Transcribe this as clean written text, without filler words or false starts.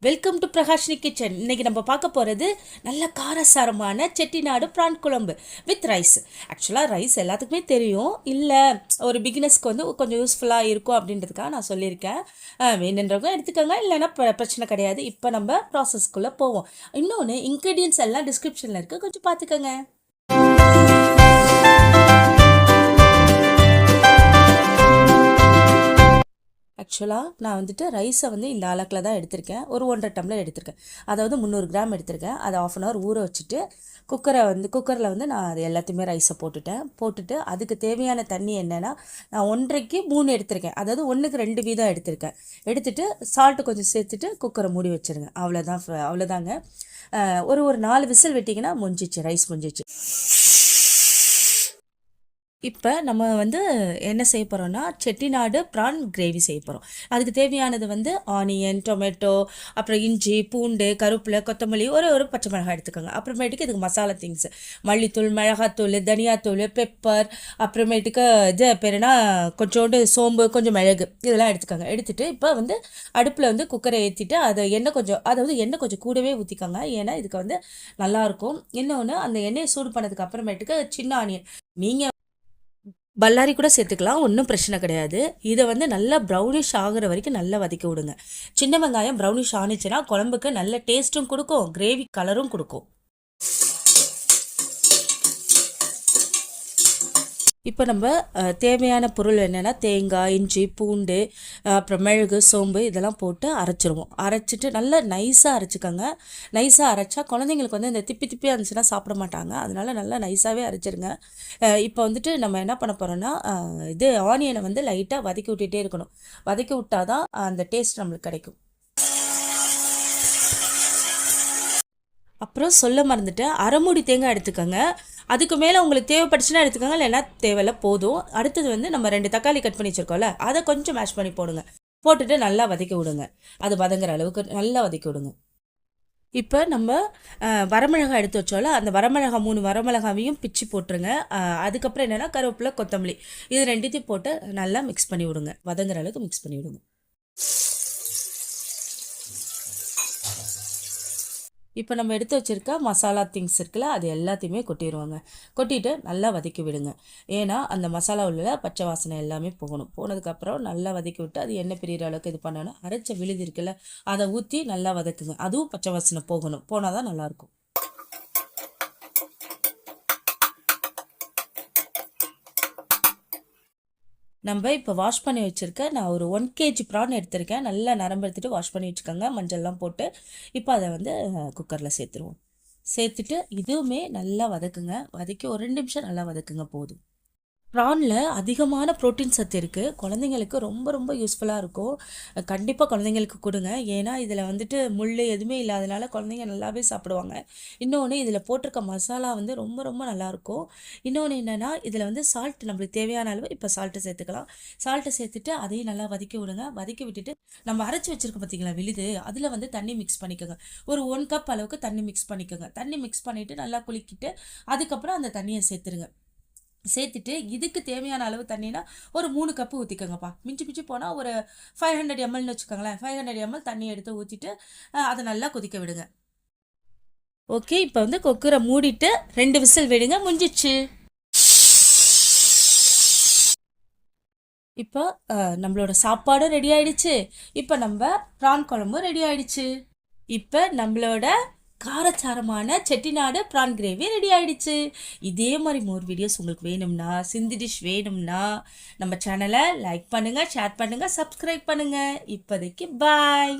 Welcome to பிரகாஷ்னி kitchen. இன்னைக்கு நம்ம பார்க்க போகிறது நல்ல காரசாரமான செட்டிநாடு ப்ரான் குழம்பு வித் ரைஸ். ஆக்சுவலாக ரைஸ் எல்லாத்துக்குமே தெரியும், இல்லை ஒரு பிகினர்ஸ்க்கு வந்து கொஞ்சம் யூஸ்ஃபுல்லாக இருக்கும் அப்படின்றதுக்காக நான் சொல்லியிருக்கேன். வேணுன்றவங்க எடுத்துக்கோங்க, இல்லைன்னா பிரச்சனை கிடையாது. இப்போ நம்ம ப்ராசஸ்க்குள்ளே போவோம். இன்னொன்று, இன்க்ரீடியன்ஸ் எல்லாம் டிஸ்கிரிப்ஷனில் இருக்குது, கொஞ்சம் பார்த்துக்கோங்க. ஆக்சுவலாக நான் வந்துட்டு ரைஸை வந்து இந்த அளக்கில் தான் எடுத்திருக்கேன். ஒரு 1.5 டம்ளர் எடுத்திருக்கேன். அதாவது 300 கிராம் எடுத்திருக்கேன். அதை 1/2 hour ஊற வச்சுட்டு குக்கரில் வந்து நான் அது எல்லாத்தையுமே ரைஸை போட்டுட்டு அதுக்கு தேவையான தண்ணி என்னென்னா, நான் 1.5க்கு 3 எடுத்திருக்கேன். அதாவது 1க்கு 2 வீதம் எடுத்திருக்கேன். எடுத்துகிட்டு சால்ட்டு கொஞ்சம் சேர்த்துட்டு குக்கரை மூடி வச்சுருங்க. அவ்வளோதாங்க. ஒரு 4 விசில் விட்டிங்கன்னா ரைஸ் முடிஞ்சிச்சு. இப்போ நம்ம வந்து என்ன செய்ய போகிறோம்னா, செட்டிநாடு ப்ரான் கிரேவி செய்ய போகிறோம். அதுக்கு தேவையானது வந்து ஆனியன், டொமேட்டோ, அப்புறம் இஞ்சி, பூண்டு, கருவேப்பிலை, கொத்தமல்லி, ஒரு பச்சை மிளகாய் எடுத்துக்கோங்க. அப்புறமேட்டுக்கு இதுக்கு மசாலா திங்ஸ், மல்லித்தூள், மிளகாத்தூள், தனியாத்தூள், பெப்பர், அப்புறமேட்டுக்கு இது பேருனா கொஞ்சோண்டு சோம்பு, கொஞ்சம் மிளகு, இதெல்லாம் எடுத்துக்கோங்க. எடுத்துகிட்டு இப்போ வந்து அடுப்பில் வந்து குக்கரை ஏற்றிட்டு எண்ணெய் கொஞ்சம் கூடவே ஊற்றிக்கோங்க. ஏன்னா இதுக்கு வந்து நல்லாயிருக்கும். இன்னொன்று, அந்த எண்ணெயை சூடு பண்ணதுக்கு அப்புறமேட்டுக்கு சின்ன ஆனியன், நீங்கள் பல்லாரி கூட சேர்த்துக்கலாம், ஒன்றும் பிரச்சனை கிடையாது. இதை வந்து நல்லா ப்ரௌனிஷ் ஆகிற வரைக்கும் நல்லா வதக்கி விடுங்க. சின்ன வெங்காயம் ப்ரௌனிஷ் ஆனிச்சுன்னா குழம்புக்கு நல்ல டேஸ்ட்டும் கொடுக்கும், கிரேவி கலரும் கொடுக்கும். இப்போ நம்ம தேவையான பொருள் என்னென்னா, தேங்காய், இஞ்சி, பூண்டு, அப்புறம் மிளகு, சோம்பு இதெல்லாம் போட்டு அரைச்சிருவோம். அரைச்சிட்டு நல்லா நைஸாக அரைச்சிக்கோங்க. நைஸாக அரைச்சா குழந்தைங்களுக்கு வந்து இந்த திப்பியாக இருந்துச்சுன்னா சாப்பிட மாட்டாங்க. அதனால நல்லா நைஸாகவே அரைச்சிருங்க. இப்போ வந்துட்டு நம்ம என்ன பண்ண போகிறோம்னா, இது ஆனியனை வந்து லைட்டாக வதக்கி விட்டுட்டே இருக்கணும். வதக்கி விட்டால் தான் அந்த டேஸ்ட் நம்மளுக்கு கிடைக்கும். அப்புறம் சொல்ல மறந்துட்டு, அரை மூடி தேங்காய் எடுத்துக்கோங்க. அதுக்கு மேலே உங்களுக்கு தேவைப்பட்டுச்சுன்னா எடுத்துக்கோங்க, இல்லைன்னா தேவையில்ல, போதும். அடுத்தது வந்து நம்ம 2 தக்காளி கட் பண்ணி வச்சுருக்கோம்ல, அதை கொஞ்சம் மேஷ் பண்ணி போட்டுட்டு நல்லா வதக்கி விடுங்க. அது வதங்குற அளவுக்கு நல்லா வதக்கி விடுங்க. இப்போ நம்ம வரமிளகாய் எடுத்து வச்சோம்ல, அந்த 3 வரமிளகாவையும் பிச்சு போட்டுருங்க. அதுக்கப்புறம் என்னென்னா கருவேப்பிலை, கொத்தமல்லி, இது 2த்தையும் போட்டு நல்லா மிக்ஸ் பண்ணி விடுங்க. வதங்குற அளவுக்கு மிக்ஸ் பண்ணி விடுங்க. இப்போ நம்ம எடுத்து வச்சுருக்க மசாலா திங்ஸ் இருக்குல்ல, அது எல்லாத்தையுமே கொட்டிடுவாங்க. கொட்டிட்டு நல்லா வதக்கி விடுங்க. ஏன்னா அந்த மசாலா உள்ள பச்சை வாசனை எல்லாமே போகணும். போனதுக்கப்புறம் நல்லா வதக்கி விட்டு அது எண்ணெய் பிரிகிற அளவுக்கு இது பண்ணணும். அரைச்ச விழுது இருக்குல்ல, அதை ஊற்றி நல்லா வதக்குங்க. அதுவும் பச்சை வாசனை போனால் தான் நல்லாயிருக்கும். நம்ம இப்போ வாஷ் பண்ணி வச்சுருக்க நான் ஒரு 1 kg ப்ரான் எடுத்திருக்கேன். நல்லா நரம்பு எடுத்துகிட்டு வாஷ் பண்ணி வச்சுக்கோங்க, மஞ்சள்லாம் போட்டு. இப்போ அதை வந்து குக்கரில் சேர்த்துருவோம். சேர்த்துட்டு இதுவுமே நல்லா வதக்குங்க. வதக்கி ஒரு 2 நிமிஷம் நல்லா வதக்குங்க, போதும். ப்ரானில் அதிகமான ப்ரோட்டீன் சத்து இருக்குது. குழந்தைங்களுக்கு ரொம்ப ரொம்ப யூஸ்ஃபுல்லாக இருக்கும். கண்டிப்பாக குழந்தைங்களுக்கு கொடுங்க. ஏன்னா இதில் வந்துட்டு முள் எதுவுமே இல்லாதனால குழந்தைங்க நல்லாவே சாப்பிடுவாங்க. இன்னொன்று, இதில் போட்டிருக்க மசாலா வந்து ரொம்ப ரொம்ப நல்லாயிருக்கும். இன்னொன்று என்னென்னா, இதில் வந்து சால்ட் நம்மளுக்கு தேவையான அளவு இப்போ சால்ட்டு சேர்த்துக்கலாம். சால்ட்டை சேர்த்துட்டு அதையும் நல்லா வதக்கி விடுங்க. வதக்கி விட்டுட்டு நம்ம அரைச்சி வச்சுருக்க பார்த்தீங்களா விழுது, அதில் வந்து தண்ணி மிக்ஸ் பண்ணிக்கோங்க. ஒரு 1 கப் அளவுக்கு தண்ணி மிக்ஸ் பண்ணிக்கோங்க. தண்ணி மிக்ஸ் பண்ணிவிட்டு நல்லா குளிக்கிட்டு அதுக்கப்புறம் அந்த தண்ணியை சேர்த்துட்டு இதுக்கு தேவையான அளவு தண்ணினா ஒரு 3 கப்பு ஊற்றிக்கோங்கப்பா. மிஞ்சி போனால் ஒரு 500 mlன்னு வச்சுக்கோங்களேன். 500 ml தண்ணி எடுத்து ஊற்றிட்டு அதை நல்லா கொதிக்க விடுங்க. ஓகே, இப்போ வந்து குக்கரை மூடிட்டு 2 விசில் விடுங்க, முடிஞ்சிச்சு. இப்போ நம்மளோட சாப்பாடும் ரெடி ஆயிடுச்சு. இப்போ நம்ம ப்ரான் குழம்பும் ரெடி ஆயிடுச்சு. இப்போ நம்மளோட காரச்சாரமான செட்டிநாடு ப்ரான் கிரேவி ரெடி ஆயிடுச்சு. இதே மாதிரி மோர் வீடியோஸ் உங்களுக்கு வேணும்னா, சிந்தி டிஷ் வேணும்னா நம்ம சேனலை லைக் பண்ணுங்கள், ஷேர் பண்ணுங்கள், சப்ஸ்கிரைப் பண்ணுங்கள். இப்போதைக்கு பாய்.